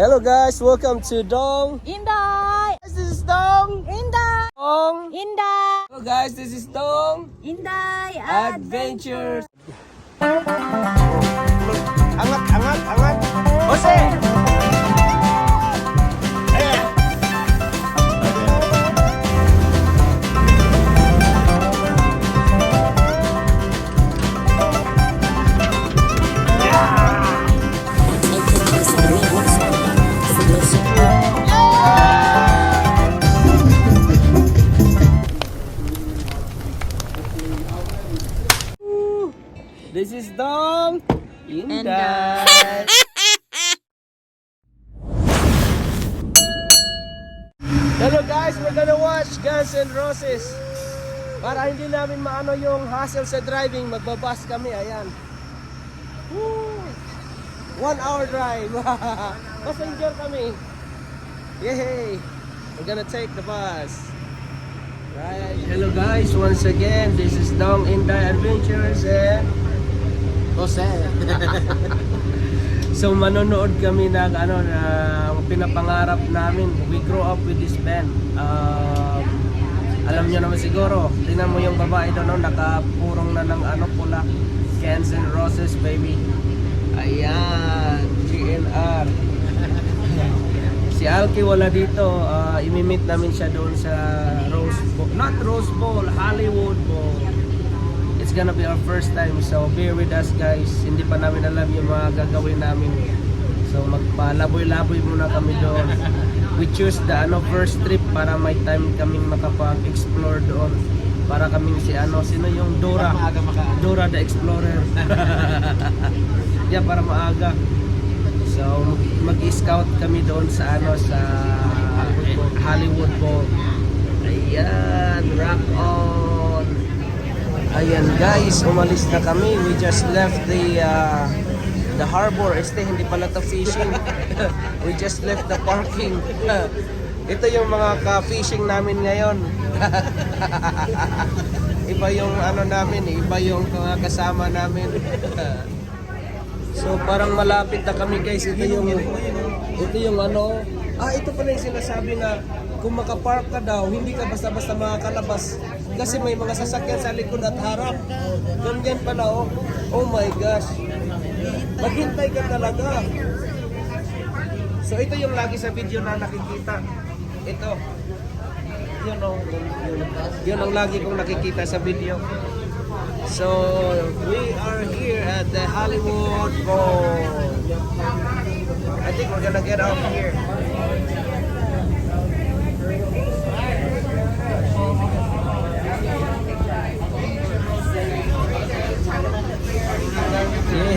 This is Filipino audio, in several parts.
Hello guys, welcome to Dong Inday! This is Dong Inday! Dong Inday! Hello guys, this is Dong Inday Adventures. Angat Jose. This is Dong Inday. Hello guys, we're gonna watch Guns N' Roses. Para hindi namin maano yung hassle sa driving, magbabas kami, ayan. Woo! 1 hour drive. Passenger kami. Yay! We're gonna take the bus. Right. Hello guys, once again, this is Dong Inday Adventures and Jose. So manonood kami ng pinapangarap namin. We grew up with this band. Alam niyo naman siguro, tingnan mo yung babae doon, nakapurong na ng pula. Guns N' Roses, baby. Ayan, GNR. Si Alki wala dito. Imimit namin siya doon sa Rose Bowl. Not Rose Bowl, Hollywood Bowl. It's gonna be our first time, so bear with us guys. Hindi pa namin alam yung mga gagawin namin. So magpalaboy-laboy muna kami doon. We choose the first trip para may time kaming makapag-explore doon. Para kaming sino yung Dora. Dora the Explorer. Yeah, para maaga. So mag-scout kami doon sa sa Hollywood Bowl. Ayan, rock on. Ayan guys, umalis na kami. We just left the harbor. Hindi pala to fishing. We just left the parking. Ito yung mga ka-fishing namin ngayon. Iba yung namin, iba yung mga kasama namin. So parang malapit na kami guys. Ito yung ito pala yung sinasabi na kung makapark ka daw, hindi ka basta-basta makakalabas kasi may mga sasakyan sa likod at harap. Ganyan pala oh my gosh. Maghintay ka talaga. So ito yung lagi sa video na nakikita. Ito. Yun ang lagi kong nakikita sa video. So we are here at the Hollywood Bowl. I think we're gonna get out here.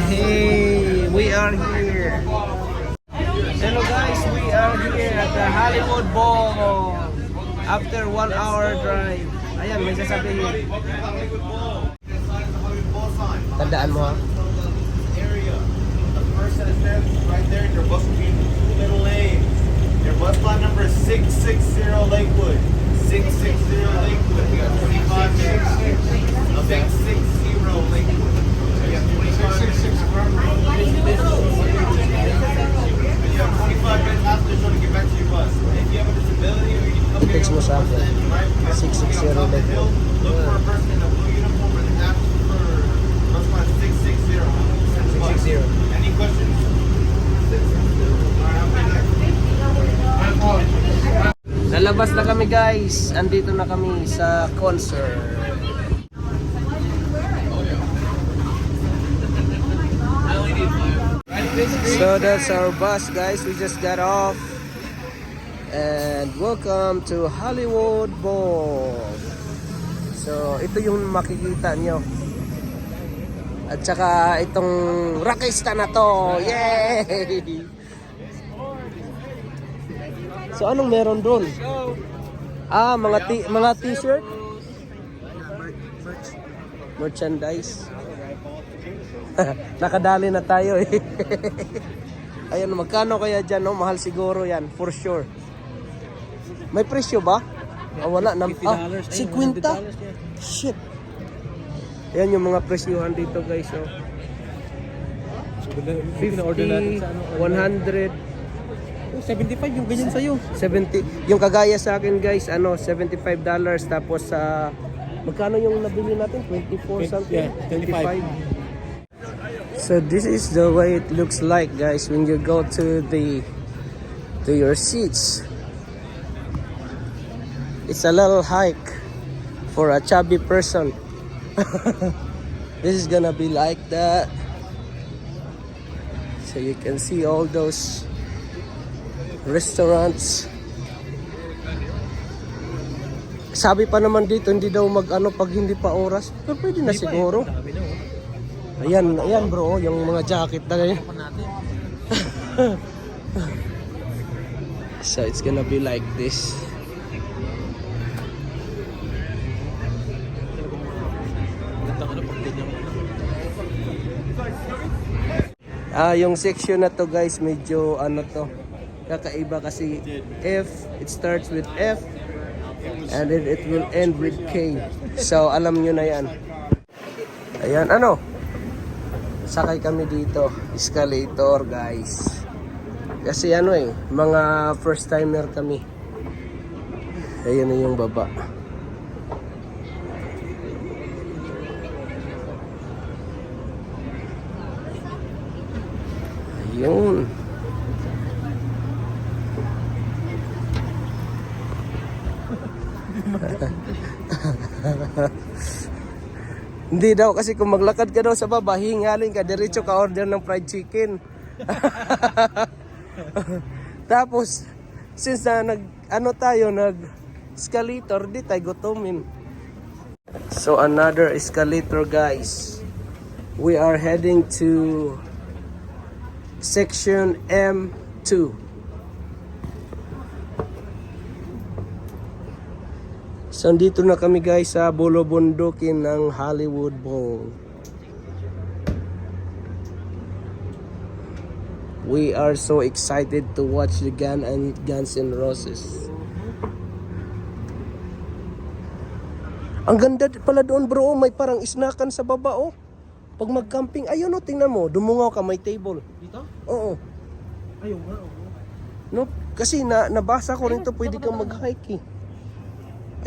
Hey, we are here. Hello guys, we are here at the Hollywood Bowl. After 1 hour drive. Ayan, may sasabihin. Tandaan mo ha. The first set of steps right there, your bus will be in the middle lane. Your bus lot number is 660 Lakewood. 660 Lakewood. We got 25 minutes. 660 Lakewood. We got 25 minutes. You have 25 minutes after the show to get back to your bus. If you have a disability or you need to come Text mo sa akin. 660 Lakewood. look for a person in a blue uniform or the ask for bus lot 660. 660. Any questions? Lalabas na kami guys. Andito na kami sa concert. So that's our bus guys. We just got off. And welcome to Hollywood Bowl. So ito yung makikita nyo. At saka itong rockista na to. Yay! So anong meron doon? Mga t-shirt? Merchandise. Nakadali na tayo eh. Ayun, magkano kaya dyan? No? Mahal siguro yan, for sure. May presyo ba? Wala. $50. 50? Shit. Ayan yung mga presyohan dito guys. Oh. 50, 100. 75 yung ganyan sa'yo. 70. Yung kagaya sa akin guys, ano, $75 tapos sa magkano yung nabili natin? 24 something? Yeah, 25. So this is the way it looks like guys when you go to your seats. It's a little hike for a chubby person. This is gonna be like that. So you can see all those restaurants. Sabi pa naman dito hindi daw mag-ano pag hindi pa oras. Pero pwede na siguro. Dami na oh. Ayan, ayan bro, yung mga jacket na ganyan. So it's gonna be like this. Yung section na to guys, medyo ano to, kakaiba kasi F, it starts with F and then it will end with K. So alam nyo na yan. Ayan, ano? Sakay kami dito, escalator guys. Kasi ano eh, mga first timer kami. Ayan na yung baba. Ayun. Hindi daw kasi kung maglakad ka daw sa baba, hingalin ka, diretso ka order ng fried chicken. Tapos, since na nag escalator, di tayo gutumin. So another escalator guys. We are heading to section M2. So dito na kami guys sa bulubundukin ng Hollywood Bowl. We are so excited to watch the Guns N' Roses. Ang ganda pala doon bro, may parang isnakan sa baba oh. Pag mag-camping, ayun oh, tingnan mo, dumungaw ka, may table. Dito? Oo. Ayun nga. Oh. No, kasi nabasa ko rin to, pwede kang mag-hike eh.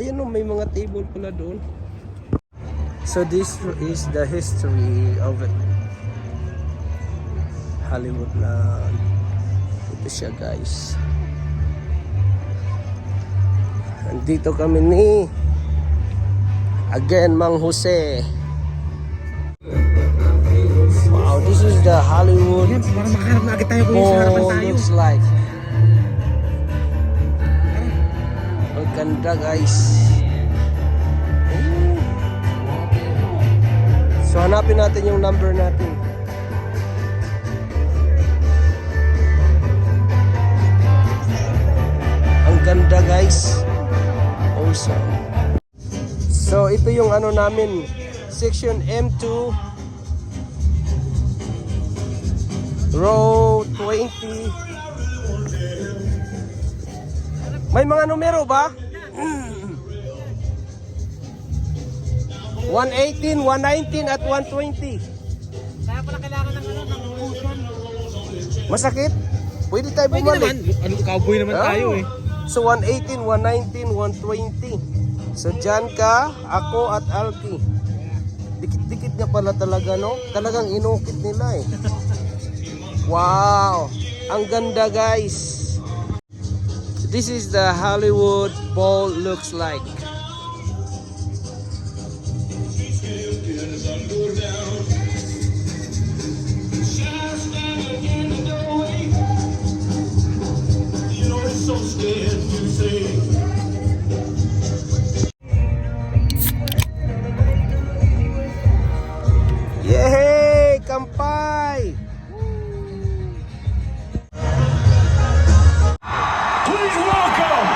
Ayun oh, may mga table pala doon. So this is the history of it. Hollywood na ito siya guys. Nandito kami ni again Mang Jose. Wow, this is the Hollywood Para makaharap na agad tayo kung sa harapan Bowl tayo. looks like. Ang ganda guys. Ooh. So hanapin natin yung number natin. Ang ganda guys. Awesome. So ito yung ano namin, section M2, row 20. May mga numero ba? 118, 119 at 120. Kaya pala kailangan ng cushion. Masakit? Pwede tayo Pwede bumalik. naman. Ano, cowboy naman tayo eh. So 118, 119, 120. So dyan ka, ako at Alki. Dikit-dikit nga pala talaga no? Talagang inukit nila eh. Wow! Ang ganda guys! This is the Hollywood Bowl looks like. Yehey! Kampai! Please welcome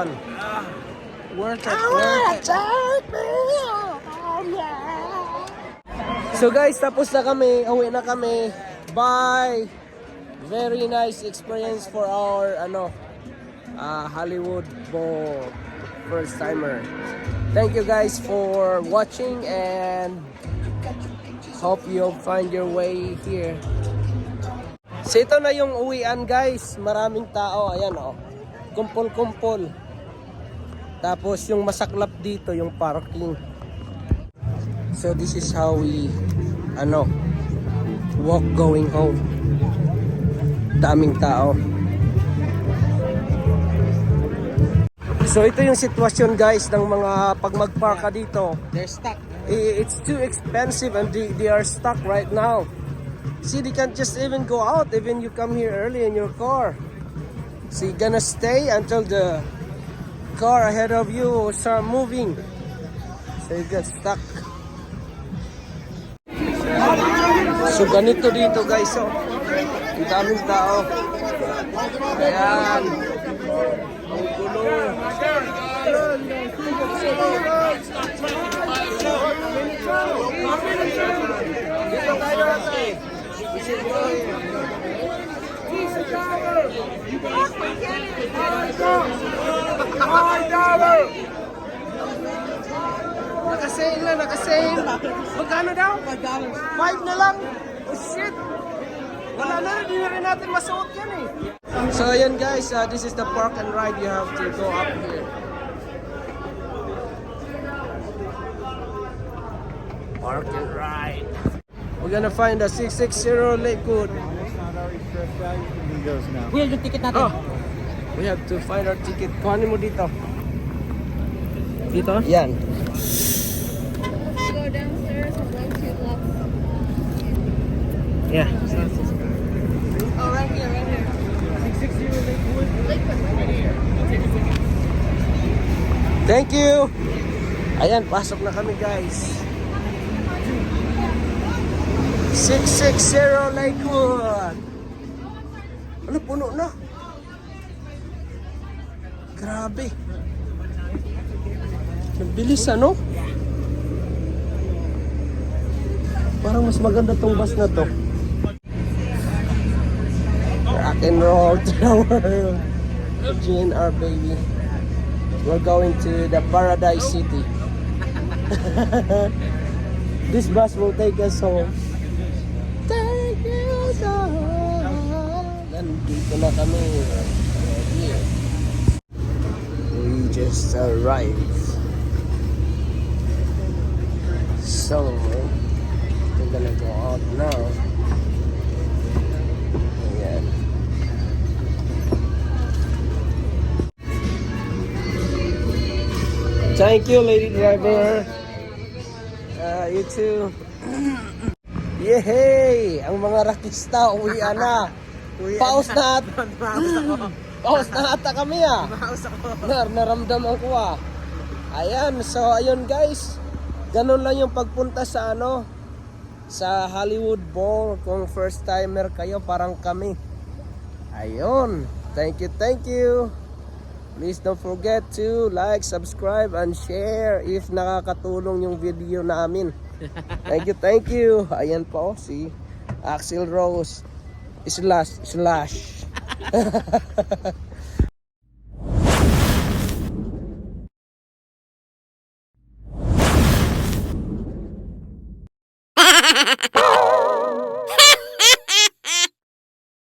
fun. Worth it, worth it. So guys, tapos na kami. Uwi na kami. Bye. Very nice experience for our Hollywood Bowl first timer. Thank you guys for watching and hope you'll find your way here. So ito na yung uwian guys. Maraming tao. Ayan oh. Kumpol-kumpol. Tapos yung masaklap dito yung parking. So this is how we walk going home. Daming tao. So ito yung sitwasyon guys ng mga pag mag-park ka dito. They're stuck. It's too expensive and they are stuck right now. See, they can't just even go out even you come here early in your car. So you're gonna stay until the car ahead of you start moving. So you get stuck. So ganito dito guys, oh. Ang daming tao. Ayan. Ang gulo. Dito tayo natin. Nakasale na, nakasale. Magkano daw? $5 na lang. Oh shit. Wala na, hindi na rin natin masuot yan eh. So ayan guys, this is the park and ride. You have to go up here. Park and ride. We're gonna find a 660 Lakewood. Kuya, yung ticket natin. Oh, we have to find our ticket. Kuhanin mo dito. Dito? Yan. Go downstairs and go to left. Yeah. Oh, right here, right here. 660 Lakewood. Thank you. Ayan, pasok na kami guys. 660 Lakewood. Ano, puno na. Grabe. Ang bilis ano? Parang mas maganda tong bus na to. Rock and roll to the world. GNR baby. We're going to the Paradise City. This bus will take us home. Take us home. Nandito na kami. Here. We just arrived. So, we're gonna go out now. Ayan. Thank you, lady driver. You too. Yehey! Ang mga rakista, uwian na. Paus na ata. Paus na ata kami ah. Naramdaman ko ah. Ayan, so ayun guys. Ganun lang yung pagpunta sa sa Hollywood Bowl. Kung first timer kayo, parang kami. Ayun. Thank you, thank you. Please don't forget to like, subscribe, and share if nakakatulong yung video namin. Thank you, thank you. Ayan po, si Axel Rose. Slash.